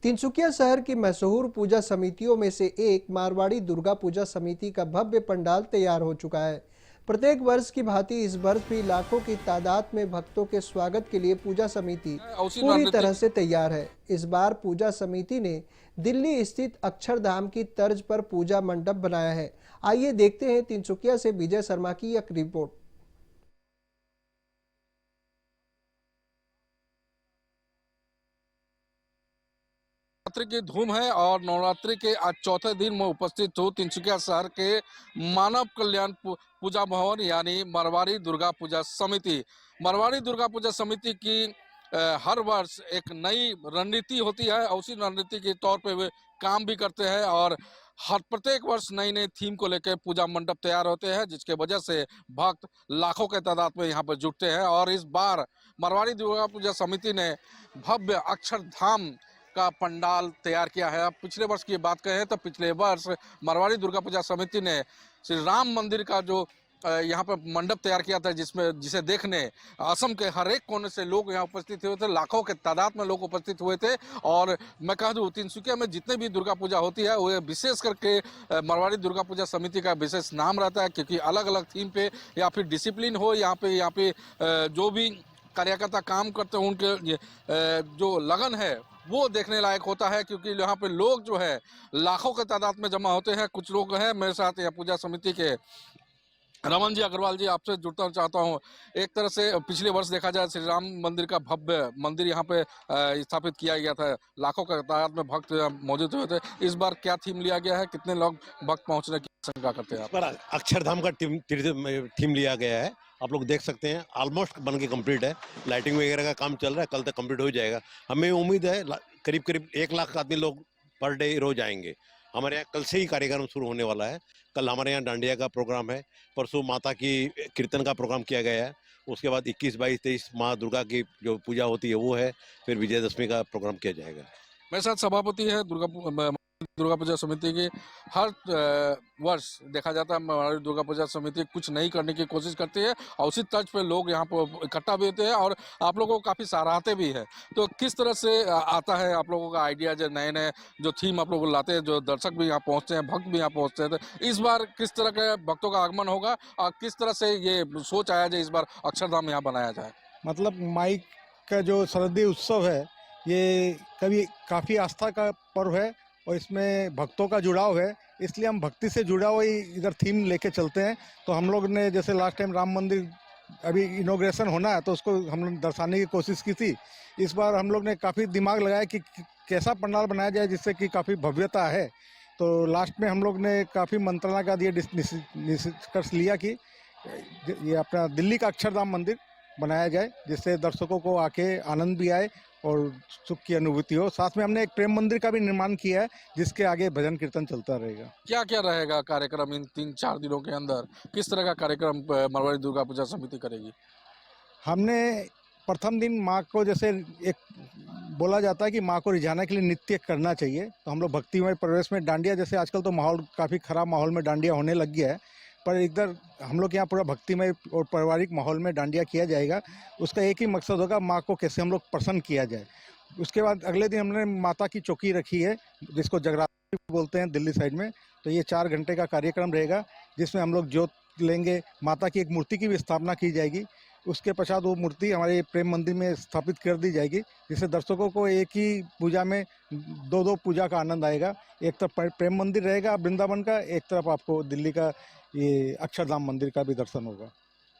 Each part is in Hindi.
तिनसुकिया शहर की मशहूर पूजा समितियों में से एक मारवाड़ी दुर्गा पूजा समिति का भव्य पंडाल तैयार हो चुका है। प्रत्येक वर्ष की भांति इस वर्ष भी लाखों की तादाद में भक्तों के स्वागत के लिए पूजा समिति उसी पूरी तरह रणनीतिक से तैयार है। इस बार पूजा समिति ने दिल्ली स्थित अक्षरधाम की तर्ज पर पूजा मंडप बनाया है। आइए देखते हैं तिनसुकिया से विजय शर्मा की एक रिपोर्ट। नवरात्रि की धूम है और नवरात्रि के आज चौथे दिन में उपस्थित हूँ तिनसुकिया शहर के मानव कल्याण पूजा भवन यानी मारवाड़ी दुर्गा पूजा समिति। मारवाड़ी दुर्गा पूजा समिति की हर वर्ष एक नई रणनीति होती है और उसी रणनीति के तौर पे वे काम भी करते हैं और हर प्रत्येक वर्ष नई नई थीम को लेकर पूजा मंडप तैयार होते हैं, जिसके वजह से भक्त लाखों के तादाद में यहाँ पर जुटते हैं। और इस बार मारवाड़ी दुर्गा पूजा समिति ने भव्य अक्षरधाम का पंडाल तैयार किया है। अब पिछले वर्ष की बात करें तो पिछले वर्ष मारवाड़ी दुर्गा पूजा समिति ने श्री राम मंदिर का जो यहाँ पर मंडप तैयार किया था, जिसे देखने असम के हर एक कोने से लोग यहाँ उपस्थित हुए थे। लाखों के तादाद में लोग उपस्थित हुए थे। और मैं कह दूँ तिनसुकिया में जितने भी दुर्गा पूजा होती है वो विशेष करके मारवाड़ी दुर्गा पूजा समिति का विशेष नाम रहता है, क्योंकि अलग अलग थीम पे या फिर डिसिप्लिन हो यहाँ पे जो भी कार्यकर्ता काम करते हैं उनके जो लगन है वो देखने लायक होता है, क्योंकि यहाँ पे लोग जो है लाखों के तादाद में जमा होते हैं। कुछ लोग हैं मेरे साथ यहाँ पूजा समिति के। रमन जी अग्रवाल जी, आपसे जुड़ना चाहता हूँ। एक तरह से पिछले वर्ष देखा जाए श्री राम मंदिर का भव्य मंदिर यहाँ पे स्थापित किया गया था, लाखों के तादाद में भक्त मौजूद हुए थे। इस बार क्या थीम लिया गया है, कितने लोग भक्त पहुँचने की आशंका करते हैं आप? पर अक्षरधाम का थीम लिया गया है। आप लोग देख सकते हैं ऑलमोस्ट बन के कंप्लीट है। लाइटिंग वगैरह का काम चल रहा है, कल तक कंप्लीट हो जाएगा। हमें उम्मीद है करीब करीब 1 लाख आदमी लोग पर डे रोज आएंगे। हमारे यहाँ कल से ही कार्यक्रम शुरू होने वाला है। कल हमारे यहाँ डांडिया का प्रोग्राम है, परसों माता की कीर्तन का प्रोग्राम किया गया है। उसके बाद 21, 22, 23 माँ दुर्गा की जो पूजा होती है वो है। फिर विजयदशमी का प्रोग्राम किया जाएगा। मेरे साथ सभापति है दुर्गा पूजा समिति की। हर वर्ष देखा जाता है हमारी दुर्गा पूजा समिति कुछ नई करने की कोशिश करती है और उसी तर्ज पे लोग यहाँ पर इकट्ठा भी होते हैं और आप लोगों को काफ़ी सराहते भी है। तो किस तरह से आता है आप लोगों का आइडिया, जो नए नए जो थीम आप लोग लाते हैं, जो दर्शक भी यहाँ पहुँचते हैं, भक्त भी यहाँ पहुँचते हैं, तो इस बार किस तरह के भक्तों का आगमन होगा और किस तरह से ये सोच आया जाए इस बार अक्षरधाम यहाँ बनाया जाए? मतलब माई का जो शरदीय उत्सव है ये काफ़ी आस्था का पर्व है और इसमें भक्तों का जुड़ाव है, इसलिए हम भक्ति से जुड़ा हुआ ही इधर थीम लेके चलते हैं। तो हम लोग ने जैसे लास्ट टाइम राम मंदिर अभी इनॉग्रेशन होना है तो उसको हम लोग दर्शाने की कोशिश की थी। इस बार हम लोग ने काफ़ी दिमाग लगाया कि कैसा पंडाल बनाया जाए जिससे कि काफ़ी भव्यता है। तो लास्ट में हम लोग ने काफ़ी मंत्रणा का दिया, निष्कर्ष लिया कि ये अपना दिल्ली का अक्षरधाम मंदिर बनाया जाए, जिससे दर्शकों को आके आनंद भी आए और सुख की अनुभूति हो। साथ में हमने एक प्रेम मंदिर का भी निर्माण किया है, जिसके आगे भजन कीर्तन चलता रहेगा। क्या क्या रहेगा कार्यक्रम इन 3-4 दिनों के अंदर? किस तरह का कार्यक्रम मारवाड़ी दुर्गा पूजा समिति करेगी? हमने प्रथम दिन माँ को, जैसे एक बोला जाता है कि माँ को रिझाने के लिए नृत्य करना चाहिए, तो हम लोग भक्तिमय प्रवेश में डांडिया, जैसे आजकल तो माहौल काफ़ी ख़राब माहौल में डांडिया होने लग गया है, पर इधर हम लोग यहाँ पूरा भक्तिमय और पारिवारिक माहौल में डांडिया किया जाएगा। उसका एक ही मकसद होगा, माँ को कैसे हम लोग प्रसन्न किया जाए। उसके बाद अगले दिन हमने माता की चौकी रखी है, जिसको जगराती बोलते हैं दिल्ली साइड में। तो ये 4 घंटे का कार्यक्रम रहेगा, जिसमें हम लोग जोत लेंगे, माता की एक मूर्ति की भी स्थापना की जाएगी। उसके पश्चात वो मूर्ति हमारे प्रेम मंदिर में स्थापित कर दी जाएगी, जिससे दर्शकों को एक ही पूजा में 2 पूजा का आनंद आएगा। एक तरफ प्रेम मंदिर रहेगा वृंदावन का, एक तरफ आपको दिल्ली का ये अक्षरधाम मंदिर का भी दर्शन होगा।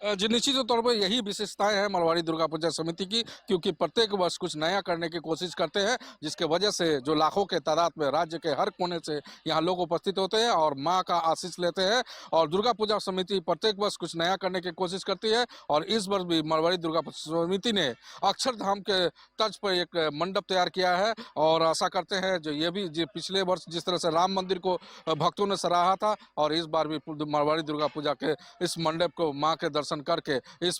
जी, निश्चित तौर पर यही विशेषताएं हैं मारवाड़ी दुर्गा पूजा समिति की, क्योंकि प्रत्येक वर्ष कुछ नया करने की कोशिश करते हैं, जिसके वजह से जो लाखों के तादाद में राज्य के हर कोने से यहाँ लोग उपस्थित होते हैं और माँ का आशीष लेते हैं। और दुर्गा पूजा समिति प्रत्येक वर्ष कुछ नया करने की कोशिश करती है और इस वर्ष भी मारवाड़ी दुर्गा पूजा समिति ने अक्षरधाम के तर्ज पर एक मंडप तैयार किया है और आशा करते हैं जो ये भी पिछले वर्ष जिस तरह से राम मंदिर को भक्तों ने सराहा था और इस बार भी मारवाड़ी दुर्गा पूजा के इस मंडप को माँ के दर्शन करके इस